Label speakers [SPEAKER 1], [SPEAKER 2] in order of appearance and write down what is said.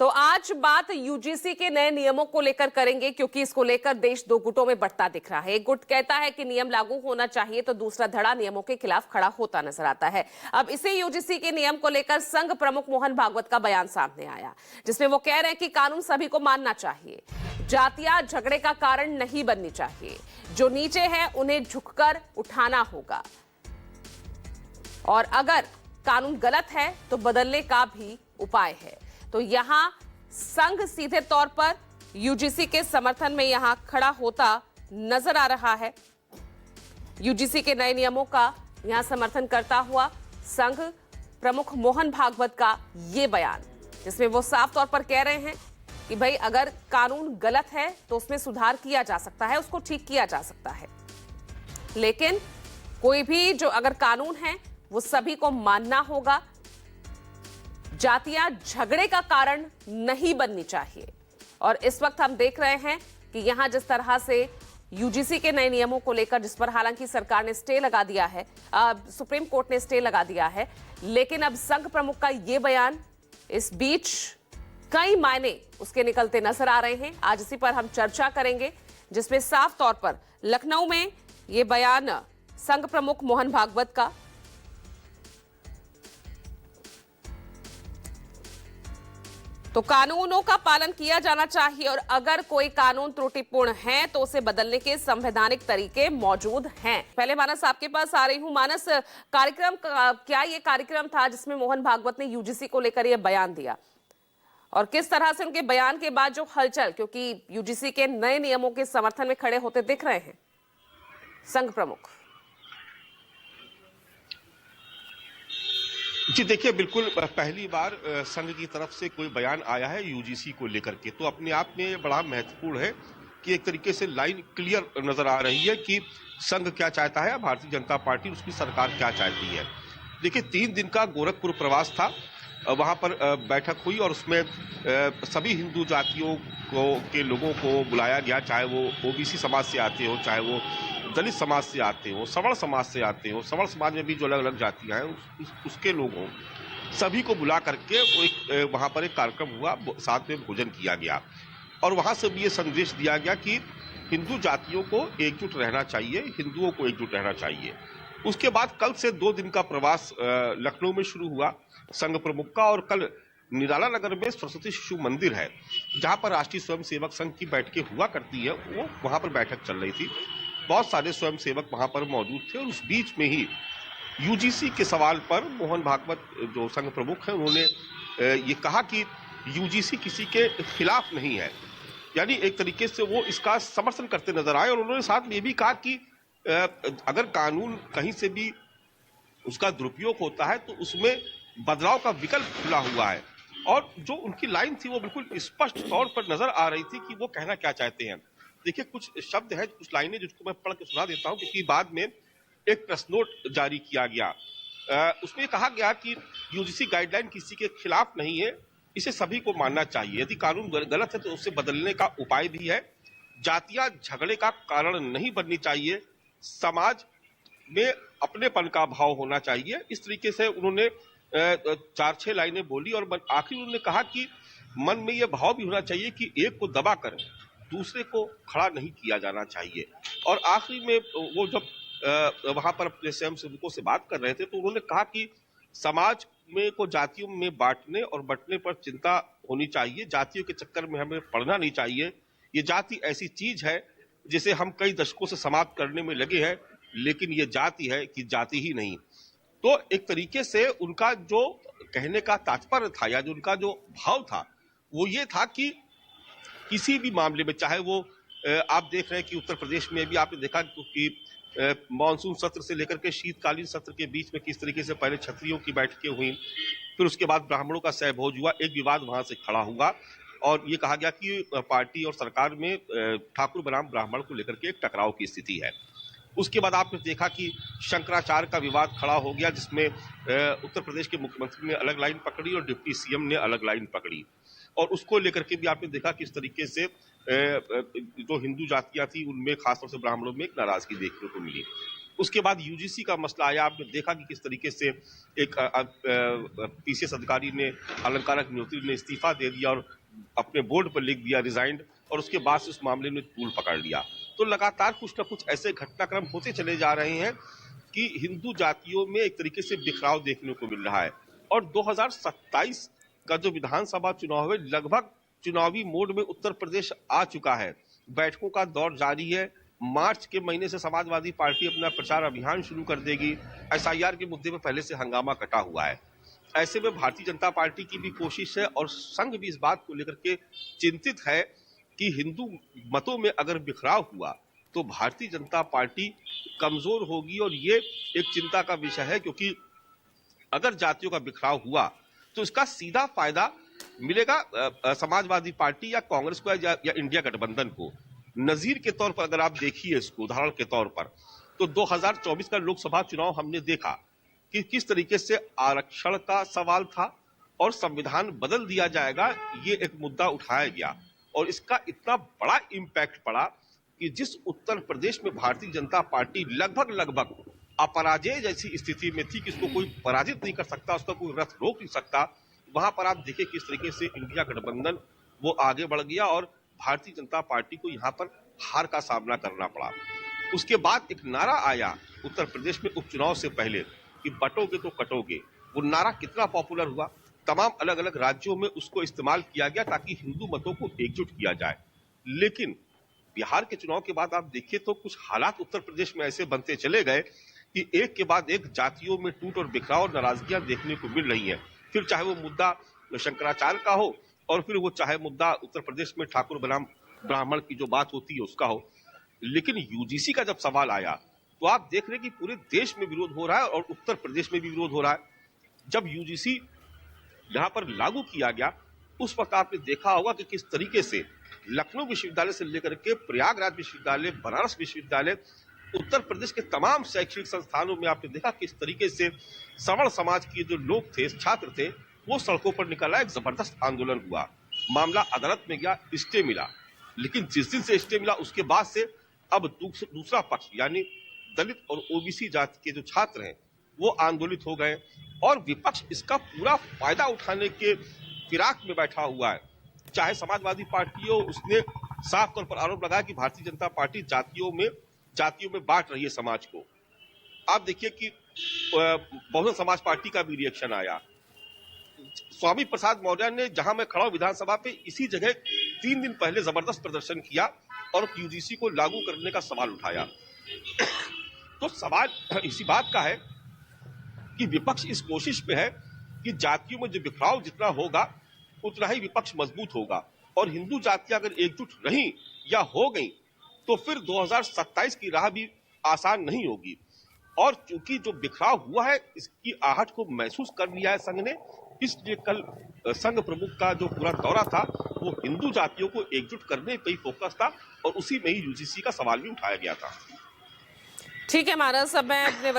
[SPEAKER 1] तो आज बात यूजीसी के नए नियमों को लेकर करेंगे, क्योंकि इसको लेकर देश दो गुटों में बढ़ता दिख रहा है। एक गुट कहता है कि नियम लागू होना चाहिए, तो दूसरा धड़ा नियमों के खिलाफ खड़ा होता नजर आता है। अब इसी यूजीसी के नियम को लेकर संघ प्रमुख मोहन भागवत का बयान सामने आया, जिसमें वो कह रहे हैं कि कानून सभी को मानना चाहिए, जातियां झगड़े का कारण नहीं बननी चाहिए, जो नीचे है उन्हें झुककर उठाना होगा, और अगर कानून गलत है तो बदलने का भी उपाय है। तो यहां संघ सीधे तौर पर यूजीसी के समर्थन में यहां खड़ा होता नजर आ रहा है। यूजीसी के नए नियमों का यहां समर्थन करता हुआ संघ प्रमुख मोहन भागवत का यह बयान, जिसमें वो साफ तौर पर कह रहे हैं कि भाई अगर कानून गलत है तो उसमें सुधार किया जा सकता है, उसको ठीक किया जा सकता है, लेकिन कोई भी जो अगर कानून है वो सभी को मानना होगा, जातियां झगड़े का कारण नहीं बननी चाहिए। और इस वक्त हम देख रहे हैं कि यहां जिस तरह से यूजीसी के नए नियमों को लेकर, जिस पर हालांकि सरकार ने स्टे लगा दिया है, सुप्रीम कोर्ट ने स्टे लगा दिया है, लेकिन अब संघ प्रमुख का यह बयान, इस बीच कई मायने उसके निकलते नजर आ रहे हैं। आज इसी पर हम चर्चा करेंगे, जिसमें साफ तौर पर लखनऊ में यह बयान संघ प्रमुख मोहन भागवत का, तो कानूनों का पालन किया जाना चाहिए और अगर कोई कानून त्रुटिपूर्ण है तो उसे बदलने के संवैधानिक तरीके मौजूद हैं। पहले मानस आपके पास आ रही हूं। मानस, कार्यक्रम क्या ये कार्यक्रम था जिसमें मोहन भागवत ने यूजीसी को लेकर यह बयान दिया, और किस तरह से उनके बयान के बाद जो हलचल, क्योंकि यूजीसी के नए नियमों के समर्थन में खड़े होते दिख रहे हैं संघ प्रमुख?
[SPEAKER 2] जी देखिए, बिल्कुल पहली बार संघ की तरफ से कोई बयान आया है यूजीसी को लेकर के, तो अपने आप में बड़ा महत्वपूर्ण है कि एक तरीके से लाइन क्लियर नजर आ रही है कि संघ क्या चाहता है, भारतीय जनता पार्टी उसकी सरकार क्या चाहती है। देखिए, 3 दिन का गोरखपुर प्रवास था, वहां पर बैठक हुई और उसमें सभी हिंदू जातियों के लोगों को बुलाया गया, चाहे वो ओबीसी समाज से आते हो, चाहे वो दलित समाज से आते हो, सवर्ण समाज से आते हो, सवर्ण समाज में भी जो अलग अलग जातियां हैं उसके लोगों सभी को बुला करके एक वहां पर एक कार्यक्रम हुआ, साथ में भोजन किया गया और वहां से भी ये संदेश दिया गया कि हिंदू जातियों को एकजुट रहना चाहिए, हिंदुओं को एकजुट रहना चाहिए। उसके बाद कल से 2 दिन का प्रवास लखनऊ में शुरू हुआ संघ प्रमुख का, और कल निराला नगर में सरस्वती शिशु मंदिर है जहां पर राष्ट्रीय स्वयंसेवक संघ की बैठकें हुआ करती है, वो वहां पर बैठक चल रही थी। बहुत सारे स्वयंसेवक वहां पर मौजूद थे और उस बीच में ही यूजीसी के सवाल पर मोहन भागवत जो संघ प्रमुख हैं, उन्होंने ये कहा कि यूजीसी किसी के खिलाफ नहीं है, यानी एक तरीके से वो इसका समर्थन करते नजर आए। और उन्होंने साथ में ये भी कहा कि अगर कानून कहीं से भी उसका दुरुपयोग होता है तो उसमें बदलाव का विकल्प खुला हुआ है। और जो उनकी लाइन थी वो बिल्कुल स्पष्ट तौर पर नजर आ रही थी कि वो कहना क्या चाहते हैं। देखिए, कुछ शब्द है, कुछ लाइनें जिसको मैं पढ़ के सुना देता हूं, क्योंकि बाद में एक प्रेस नोट जारी किया गया। उसमें कहा गया कि यूजीसी गाइडलाइन किसी के खिलाफ नहीं है, इसे सभी को मानना चाहिए, यदि कानून गलत है तो उसे बदलने का उपाय भी है, जातियां झगड़े का कारण नहीं बननी चाहिए, समाज में अपनेपन का भाव होना चाहिए। इस तरीके से उन्होंने 4-6 लाइनें बोली और आखिर उन्होंने कहा कि मन में यह भाव भी होना चाहिए कि एक को दबाकर दूसरे को खड़ा नहीं किया जाना चाहिए। और आखिरी में वो जब वहां पर अपने स्वयंसेवकों से बात कर रहे थे तो उन्होंने कहा कि समाज में को जातियों में बांटने और बंटने पर चिंता होनी चाहिए, जातियों के चक्कर में हमें पड़ना नहीं चाहिए। ये जाति ऐसी चीज है जिसे हम कई दशकों से समाप्त करने में लगे हैं, लेकिन ये जाति है कि जाति ही नहीं। तो एक तरीके से उनका जो कहने का तात्पर्य था या जो उनका जो भाव था वो ये था कि किसी भी मामले में, चाहे वो आप देख रहे हैं कि उत्तर प्रदेश में भी आपने देखा कि मानसून सत्र से लेकर के शीतकालीन सत्र के बीच में किस तरीके से पहले क्षत्रियों की बैठकें हुई, फिर उसके बाद ब्राह्मणों का सहभोज हुआ, एक विवाद वहां से खड़ा हुआ और ये कहा गया कि पार्टी और सरकार में ठाकुर बनाम ब्राह्मण को लेकर के एक टकराव की स्थिति है। उसके बाद आपने देखा कि शंकराचार्य का विवाद खड़ा हो गया, जिसमें उत्तर प्रदेश के मुख्यमंत्री ने अलग लाइन पकड़ी और डिप्टी सीएम ने अलग लाइन पकड़ी, और उसको लेकर के भी आपने देखा कि इस तरीके से जो हिंदू जातियां थी उनमें खासतौर से ब्राह्मणों में एक नाराजगी देखने को मिली। उसके बाद यूजीसी का मसला आया। आपने देखा कि किस तरीके से एक पीसीएस अधिकारी ने, अलंकारक नियोक्ति ने इस्तीफा दे दिया और अपने बोर्ड पर लिख दिया रिजाइंड, और उसके बाद से उस मामले में तूल पकड़ लिया। तो लगातार कुछ न कुछ ऐसे घटनाक्रम होते चले जा रहे हैं कि हिंदू जातियों में एक तरीके से बिखराव देखने को मिल रहा है। और 2027 का जो विधानसभा चुनाव है, लगभग चुनावी मोड में उत्तर प्रदेश आ चुका है। बैठकों का दौर जारी है। मार्च के महीने से समाजवादी पार्टी अपना प्रचार अभियान शुरू कर देगी। एसआईआर के मुद्दे पर पहले से हंगामा कटा हुआ है। ऐसे में भारतीय जनता पार्टी की भी कोशिश है और संघ भी इस बात को लेकर के चिंतित है कि हिंदू मतों में अगर बिखराव हुआ तो भारतीय जनता पार्टी कमजोर होगी। और ये एक चिंता का विषय है, क्योंकि अगर जातियों का बिखराव हुआ तो इसका सीधा फायदा मिलेगा समाजवादी पार्टी या कांग्रेस को या इंडिया गठबंधन को। नजीर के तौर पर अगर आप देखिए इसको, उदाहरण के तौर पर, तो 2024 का लोकसभा चुनाव हमने देखा कि किस तरीके से आरक्षण का सवाल था और संविधान बदल दिया जाएगा, ये एक मुद्दा उठाया गया और इसका इतना बड़ा इम्पैक्ट पड़ा कि जिस उत्तर प्रदेश में भारतीय जनता पार्टी लगभग अपराजय जैसी स्थिति में थी कि इसको कोई पराजित नहीं कर सकता, उसका कोई रथ रोक नहीं सकता, वहां पर आप देखिए किस तरीके से इंडिया गठबंधन वो आगे बढ़ गया और भारतीय जनता पार्टी को यहां पर हार का सामना करना पड़ा। उसके बाद एक नारा आया उत्तर प्रदेश में उपचुनाव से पहले कि बटोगे तो कटोगे। वो नारा कितना पॉपुलर हुआ, तमाम अलग अलग राज्यों में उसको इस्तेमाल किया गया ताकि हिंदू मतों को एकजुट किया जाए। लेकिन बिहार के चुनाव के बाद आप देखिए तो कुछ हालात उत्तर प्रदेश में ऐसे बनते चले गए कि एक के बाद एक जातियों में टूट और बिखराव और नाराजगियां देखने को मिल रही हैं। फिर चाहे वो मुद्दा शंकराचार्य का हो और फिर वो चाहे मुद्दा उत्तर प्रदेश में ठाकुर बनाम ब्राह्मण की जो बात होती है उसका हो। लेकिन यूजीसी का जब सवाल आया तो आप देख रहे हैं कि पूरे देश में विरोध हो रहा है और उत्तर प्रदेश में भी विरोध हो रहा है। जब यूजीसी यहाँ पर लागू किया गया उस वक्त आपने देखा होगा कि किस तरीके से लखनऊ विश्वविद्यालय से लेकर के प्रयागराज विश्वविद्यालय, बनारस विश्वविद्यालय, उत्तर प्रदेश के तमाम शैक्षणिक संस्थानों में आपने देखा किस तरीके से सवर्ण समाज के जो लोग थे, छात्र थे, वो सड़कों पर निकला, एक जबरदस्त आंदोलन हुआ, मामला अदालत में गया, स्टे मिला। लेकिन जिस दिन से स्टे मिला उसके बाद से अब दूसरा पक्ष यानी दलित और ओबीसी जाति के जो छात्र हैं वो आंदोलित हो गए और विपक्ष इसका पूरा फायदा उठाने के फिराक में बैठा हुआ है। चाहे समाजवादी पार्टी हो, उसने साफ तौर पर आरोप लगाया कि भारतीय जनता पार्टी जातियों में बांट रही है समाज को। आप देखिए कि बहुजन समाज पार्टी का भी रिएक्शन आया। स्वामी प्रसाद मौर्य ने, जहां मैं खड़ा हूं विधानसभा पे, इसी जगह 3 दिन पहले जबरदस्त प्रदर्शन किया और यूजीसी को लागू करने का सवाल उठाया। तो सवाल इसी बात का है कि विपक्ष इस कोशिश पे है कि जातियों में जो बिखराव जितना होगा उतना ही विपक्ष मजबूत होगा और हिंदू जातियां अगर एकजुट रहीं या हो गई तो फिर 2027 की राह भी आसान नहीं होगी। और चूंकि जो बिखराव हुआ है इसकी आहट को महसूस कर लिया है संघ ने, इसलिए कल संघ प्रमुख का जो पूरा दौरा था वो हिंदू जातियों को एकजुट करने पर ही फोकस था और उसी में ही यूजीसी का सवाल भी उठाया गया था।
[SPEAKER 1] ठीक है मानस, अब मैं अपने